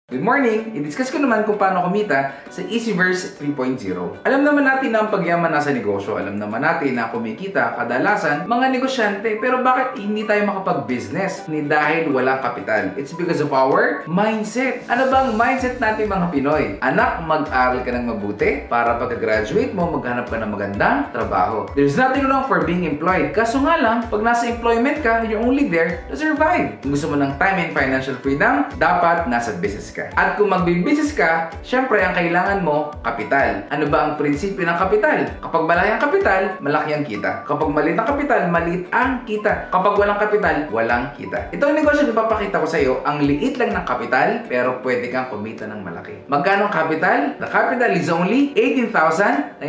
Good morning! I-discuss ko naman kung paano kumita sa Easyverse 3.0. Alam naman natin na ang pagyaman nasa negosyo. Alam naman natin na kumikita kadalasan mga negosyante. Pero bakit hindi tayo makapag-business? Hindi dahil walang kapital. It's because of our mindset. Ano bang mindset natin mga Pinoy? Anak, mag-aral ka ng mabuti para pagka-graduate mo, maghanap ka ng magandang trabaho. There's nothing wrong for being employed. Kaso nga lang, pag nasa employment ka, you're only there to survive. Kung gusto mo ng time and financial freedom, dapat nasa business ka. At kung magbi-business ka, syempre ang kailangan mo, kapital. Ano ba ang prinsipyo ng kapital? Kapag malaki ang kapital, malaki ang kita. Kapag maliit ang kapital, maliit ang kita. Kapag walang kapital, walang kita. Ito ang negosyo na ipapakita ko sa iyo, ang liit lang ng kapital, pero pwede kang kumita ng malaki. Magkano ang kapital? The capital is only 18,999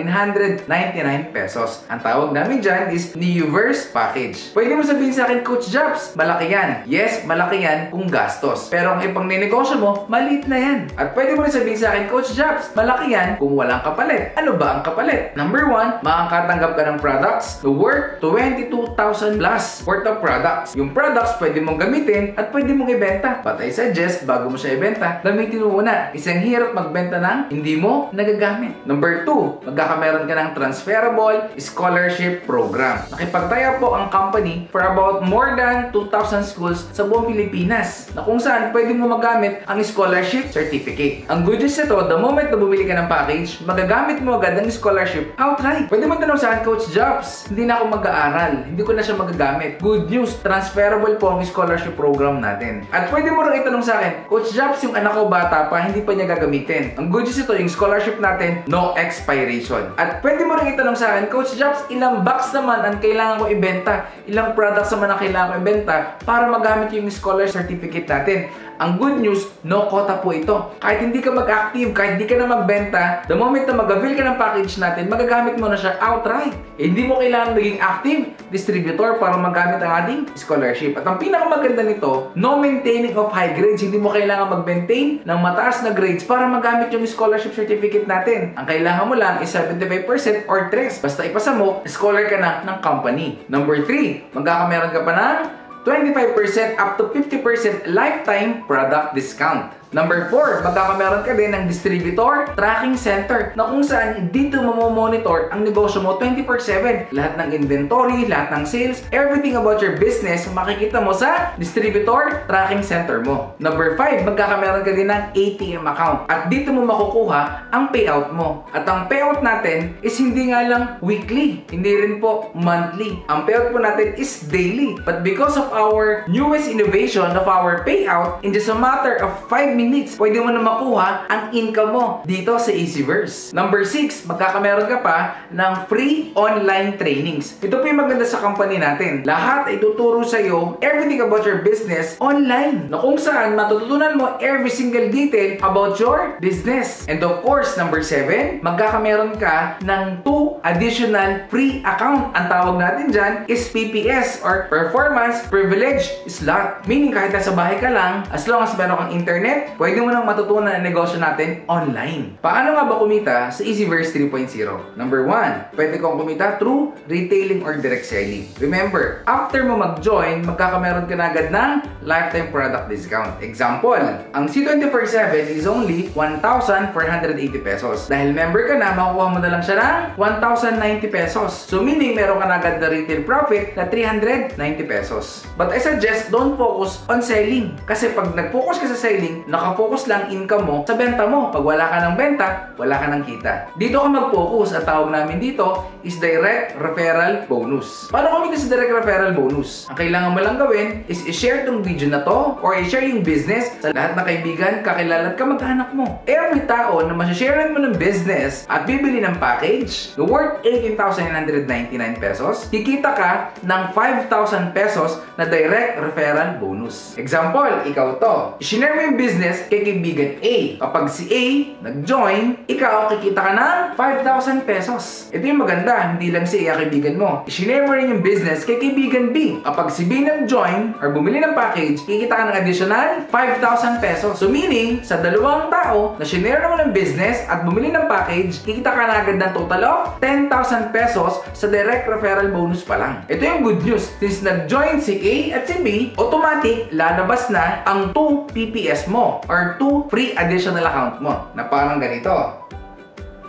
pesos. Ang tawag namin dyan is Neoverse Package. Pwede mo sabihin sa akin, Coach Jobs, malaki yan. Yes, malaki yan kung gastos. Pero ang ipang ninegosyo mo, maliit na yan. At pwede mo rin sabihin sa akin, Coach Jobs, malaki yan kung walang kapalit. Ano ba ang kapalit? Number 1, makakatanggap ka ng products na worth 22,000 plus worth of products. Yung products pwede mong gamitin at pwede mong ibenta. But I suggest, bago mo siya ibenta, gamitin mo muna. Isang hirap magbenta ng hindi mo nagagamit. Number 2, magkakameron ka ng transferable scholarship program. Nakipagtaya po ang company for about more than 2,000 schools sa buong Pilipinas na kung saan pwede mo magamit ang scholarship certificate. Ang good news nito, the moment na bumili ka ng package, magagamit mo agad ang scholarship outright. Pwede mo tanong sa akin, Coach Jobs, hindi na ako mag-aaral, hindi ko na siya magagamit. Good news, transferable po ang scholarship program natin. At pwede mo rin itanong sa akin, Coach Jobs, yung anak ko bata pa, hindi pa niya gagamitin. Ang good news nito, yung scholarship natin, no expiration. At pwede mo rin itanong sa akin, Coach Jobs, ilang box naman ang kailangan ko ibenta? Ilang products naman ang kailangan ko ibenta para magamit yung scholarship certificate natin? Ang good news, no quota po ito. Kahit hindi ka mag-active, kahit hindi ka na magbenta, the moment na mag-avail ka ng package natin, magagamit mo na siya outright. Hindi mo kailangan maging active distributor para magamit ang ating scholarship. At ang pinakamaganda nito, no maintaining of high grades. Hindi mo kailangan mag-maintain ng mataas na grades para magamit yung scholarship certificate natin. Ang kailangan mo lang is 75% or 3. Basta ipasa mo, scholar ka na ng company. Number 3, magkakameron ka pa ng 25% up to 50% lifetime product discount. Number 4, magkakameron ka din ng distributor tracking center na kung saan dito mamomonitor ang negosyo mo 24/7. Lahat ng inventory, lahat ng sales, everything about your business makikita mo sa distributor tracking center mo. Number 5, magkakameron ka din ng ATM account at dito mo makukuha ang payout mo. At ang payout natin is hindi nga lang weekly, hindi rin po monthly. Ang payout po natin is daily. But because of our newest innovation of our payout, in just a matter of 5 minutes, pwede mo na makuha ang income mo dito sa Easyverse. Number 6, magkakameron ka pa ng free online trainings. Ito po yung maganda sa company natin. Lahat ay tuturo sa iyo everything about your business online. Na kung saan matututunan mo every single detail about your business. And of course, number 7, magkakameron ka ng 2 additional free account. Ang tawag natin dyan is PPS or Performance Privilege Slot. Meaning kahit nasa bahay ka lang, as long as meron kang internet, pwede mo nang matutunan ang negosyo natin online. Paano nga ba kumita sa Easyverse 3.0? Number 1, pwede kong kumita through retailing or direct selling. Remember, after mo mag-join, magkakameron ka na agad ng lifetime product discount. Example, ang C24/7 is only 1,480 pesos. Dahil member ka na, makukuha mo na lang siya ng 1,090 pesos. So meaning, meron ka na agad na retail profit na 390 pesos. But I suggest, don't focus on selling. Kasi pag nag-focus ka sa selling, nakafocus lang income mo sa benta mo. Pag wala ka ng benta, wala ka ng kita. Dito ka mag-focus. At tawag namin dito is direct referral bonus. Paano kumita sa direct referral bonus? Ang kailangan mo lang gawin is i-share tong video na to or i-share yung business sa lahat ng kaibigan, kakilala at kamag-anak mo. Every tao na masasharean mo ng business at bibili ng package na worth 18,999 pesos, kikita ka ng 5,000 pesos na direct referral bonus. Example, ikaw to. I-share mo yung business kay kaibigan A. Kapag si A nag-join, ikaw kikita ka ng 5,000 pesos. Ito yung maganda, hindi lang si A kaibigan mo. I-share mo rin yung business kay kaibigan B. Kapag si B nag-join or bumili ng package, kikita ka ng additional 5,000 pesos. So meaning, sa dalawang tao na shinare mo ng business at bumili ng package, kikita ka na agad ng total of 10,000 pesos sa direct referral bonus pa lang. Ito yung good news. Since nag-join si A at si B, automatic lalabas na ang 2 PPS mo. mo or 2 free additional account mo na parang ganito.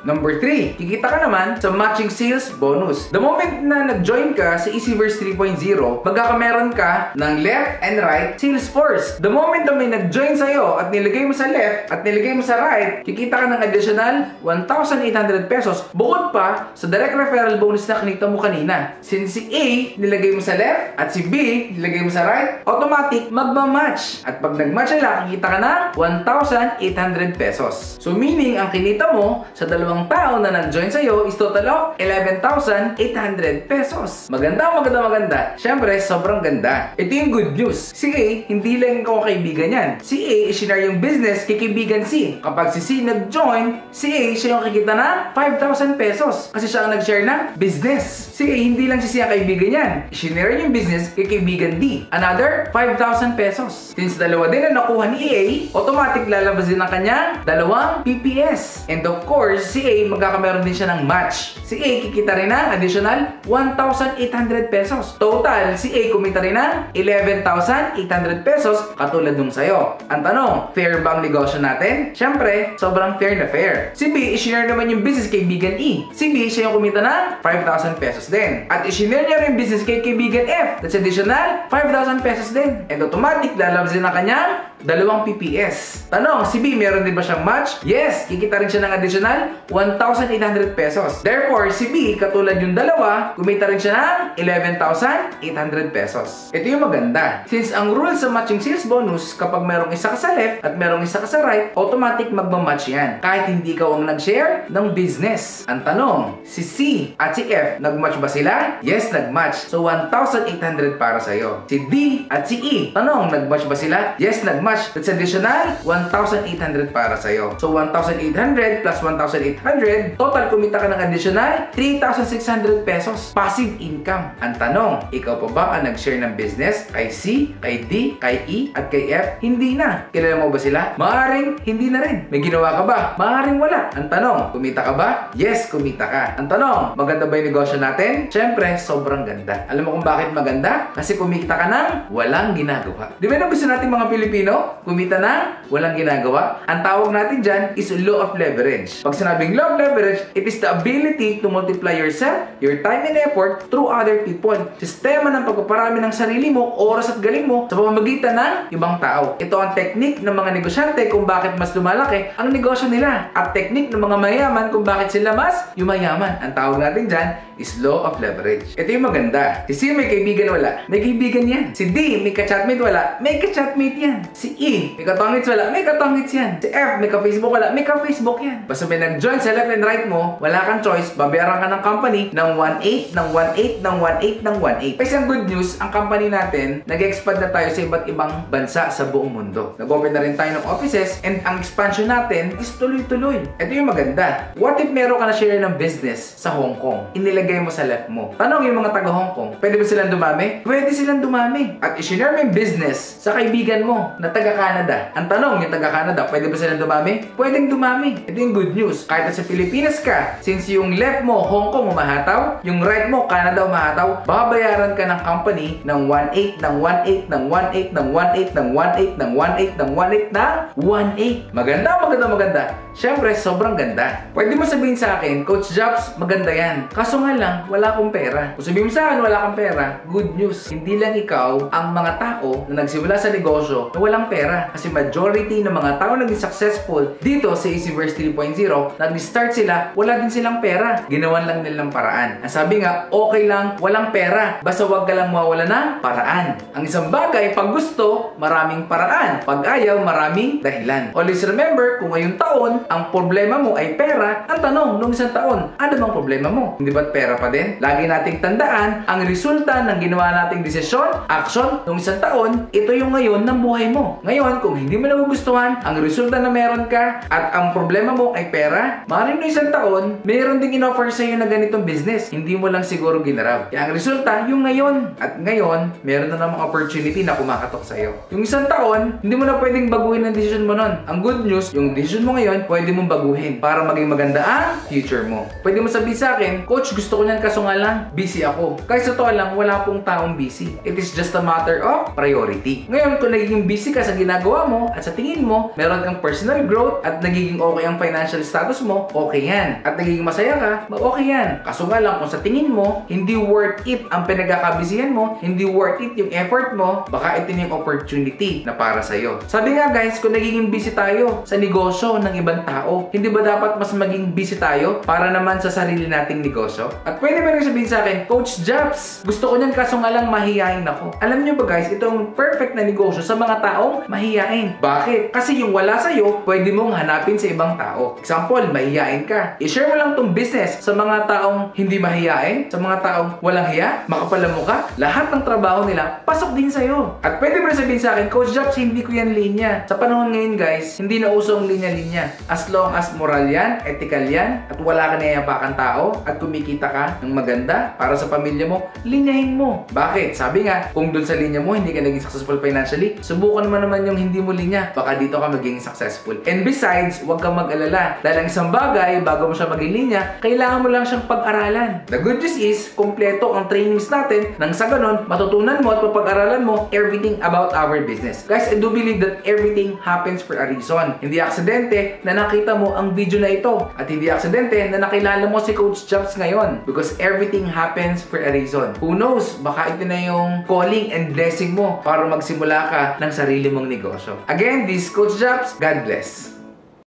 Number 3, kikita ka naman sa matching sales bonus. The moment na nag-join ka sa Easyverse 3.0, magkakameron ka ng left and right sales force. The moment na may nag-join sa'yo at nilagay mo sa left at nilagay mo sa right, kikita ka ng additional 1,800 pesos. Bukod pa sa direct referral bonus na kinita mo kanina. Since si A nilagay mo sa left at si B nilagay mo sa right, automatic magmamatch. At pag nag-match sila, kikita ka ng 1,800 pesos. So meaning, ang kinita mo sa dalawang tao na nag-join sa'yo is total of 11,800 pesos. Maganda. Siyempre, sobrang ganda. Ito yung good news. Si A, hindi lang ikaw kaibigan yan. Si A, i-share yung business kay kaibigan C. Kapag si C nag-join, si A, siya yung kikita na 5,000 pesos. Kasi siya ang nag-share ng business. Si A, hindi lang si C ang kaibigan yan. I-share yung business kay kaibigan D. Another 5,000 pesos. Since dalawa din na nakuha ni A, automatic lalabas din ang kanyang dalawang PPS. And of course, si A, magkakameron din siya ng match. Si A, kikita rin ng additional 1,800 pesos. Total, si A kumita rin ng 11,800 pesos katulad nung sa'yo. Ang tanong, fair ba ang negosyo natin? Siyempre, sobrang fair na fair. Si B, i-share naman yung business kay kaibigan E. Si B, siya yung kumita ng 5,000 pesos din. At i-share niya rin yung business kay kaibigan F. That's additional 5,000 pesos din. And automatic, lalabas din ang kanyang dalawang PPS. Tanong, si B, meron din ba siyang match? Yes, kikita rin siya ng additional 1,800 pesos. Therefore, si B, katulad yung dalawa, kumita rin siya ng 11,800 pesos. Ito yung maganda. Since ang rule sa matching sales bonus, kapag merong isa ka sa left at merong isa ka sa right, automatic magmamatch yan. Kahit hindi ikaw ang nag-share ng business. Ang tanong, si C at si F, nag-match ba sila? Yes, nag-match. So, 1,800 para sa'yo. Si D at si E, tanong, nag-match ba sila? Yes, nag-match. That's additional 1,800 para sa'yo. So, 1,800 plus 1,800, total kumita ka ng additional 3,600 pesos. Passive income. Ang tanong, ikaw pa ba ang nag-share ng business kay C, kay D, kay E, at kay F? Hindi na. Kilala mo ba sila? Maaring hindi na rin. May ginawa ka ba? Maaring wala. Ang tanong, kumita ka ba? Yes, kumita ka. Ang tanong, maganda ba yung negosyo natin? Siyempre, sobrang ganda. Alam mo kung bakit maganda? Kasi kumita ka ng walang ginagawa. Di ba na gusto natin mga Pilipino? Kumita ng walang ginagawa? Ang tawag natin dyan is law of leverage. Pag sinabing law of leverage, it is the ability to multiply yourself, your time and effort through other people. Sistema ng pagpaparami ng sarili mo, oras at galing mo sa pamamagitan ng ibang tao. Ito ang technique ng mga negosyante kung bakit mas lumalaki ang negosyo nila. At technique ng mga mayaman kung bakit sila mas yumayaman. Ang tawag natin dyan is law of leverage. Ito yung maganda. Si C may kaibigan wala, may kaibigan yan. Si D may ka-chatmate wala, may ka-chatmate yan. Si E may katongits wala, may katongits yan. Si F may ka-Facebook wala, may ka-Facebook yan. Basta may nag-join sa left and right mo, wala kang choice, babayaran ka ng company ng 1,800, ng 1,800, ng 1,800, ng 1,800. Kasi ang good news, ang company natin, nag-expand na tayo sa iba't ibang bansa sa buong mundo. Nag-open na rin tayo ng offices and ang expansion natin is tuloy-tuloy. Ito yung maganda. What if meron ka na share ng business sa Hong Kong? Inilagay mo sa left mo. Tanong yung mga taga Hong Kong, pwede ba silang dumami? Pwede silang dumami. At i-share mo yung business sa kaibigan mo na taga Canada. Ang tanong, yung taga Canada, pwede ba silang dumami? Pwedeng dumami. Ito yung good news. Kahit na sa Pilipinas ka, since yung left mo, Hong Kong umahataw, yung right mo, Canada umahataw, babayaran ka ng company ng 1,800, ng 1,800, ng 1,800, ng 1,800, ng 1,800, ng 1,800, ng 1,800, ng 1,800. Maganda. Siyempre, sobrang ganda. Pwede mo sabihin sa akin, Coach Jobs, maganda yan. Kaso nga lang, wala akong pera. Kung sabihin mo sa akin, wala kang pera, good news. Hindi lang ikaw ang mga tao na nagsimula sa negosyo na walang pera. Kasi majority ng mga tao naging successful dito sa Easyverse 3.0, nag-start sila, wala din silang pera. Ginawan lang nilang paraan. Ang sabi nga, okay lang, walang pera. Basta wag ka lang mawala ng paraan. Ang isang bagay, pag gusto, maraming paraan. Pag ayaw, maraming dahilan. Always remember, kung ngayong taon, ang problema mo ay pera, ang tanong, nung isang taon, ano bang problema mo? Hindi ba't pera pa din? Lagi nating tandaan, ang resulta ng ginawa nating desisyon, action, nung isang taon, ito yung ngayon ng buhay mo. Ngayon, kung hindi mo nagugustuhan, ang resulta na meron ka, at ang problema mo ay pera, na. Maaaring no isang taon, mayroon ding in-offer sa'yo na ganitong business. Hindi mo lang siguro ginarap. Kaya ang resulta, yung ngayon. At ngayon, meron na namang opportunity na kumakatok sa'yo. Yung isang taon, hindi mo na pwedeng baguhin ang decision mo nun. Ang good news, yung decision mo ngayon, pwede mong baguhin para maging maganda ang future mo. Pwede mo sabihin sa akin, Coach, gusto ko niyan kaso nga lang, busy ako. Kahit sa totoo lang, wala pong taong busy. It is just a matter of priority. Ngayon, kung nagiging busy ka sa ginagawa mo at sa tingin mo, meron kang personal growth at nagiging okay ang financial status mo, okay yan. At nagiging masaya ka, okay yan. Kaso nga lang, kung sa tingin mo, hindi worth it ang pinagkakabisihan mo, hindi worth it yung effort mo, baka ito yung opportunity na para sa'yo. Sabi nga guys, kung nagiging busy tayo sa negosyo ng ibang tao, hindi ba dapat mas maging busy tayo para naman sa sarili nating negosyo? At pwede ba rin sabihin sa akin, Coach Jobs, gusto ko niyan kaso nga lang mahihain ako. Alam nyo ba guys, ito ang perfect na negosyo sa mga taong mahihain. Bakit? Kasi yung wala sa'yo, pwede mong hanapin sa ibang tao. Example, mahihain ka. I-share mo lang tong business sa mga taong hindi mahihain, sa mga taong walang hiya, makapala mo ka, lahat ng trabaho nila, pasok din sa'yo. At pwede ba rin sabihin sa akin, Coach Jobs, hindi ko yan linya. Sa panahon ngayon guys, hindi na uso ang linya-linya. As long as moral yan, ethical yan, at wala ka nayayapakan tao, at kumikita ka ng maganda para sa pamilya mo, linyahin mo. Bakit? Sabi nga, kung dun sa linya mo, hindi ka naging successful financially, subukan mo naman yung hindi mo linya. Baka dito ka maging successful. And besides, huwag kang mag-alala. Dahil ang isang bagay, bago mo siya maging linya, kailangan mo lang siyang pag-aralan. The good news is, kompleto ang trainings natin nang sa ganun, matutunan mo at mapag-aralan mo everything about our business. Guys, I do believe that everything happens for a reason. Hindi aksidente na nakita mo ang video na ito. At hindi aksidente na nakilala mo si Coach Jobs ngayon. Because everything happens for a reason. Who knows, baka ito na yung calling and blessing mo para magsimula ka ng sarili mong negosyo. Again, this is Coach Jobs. God bless.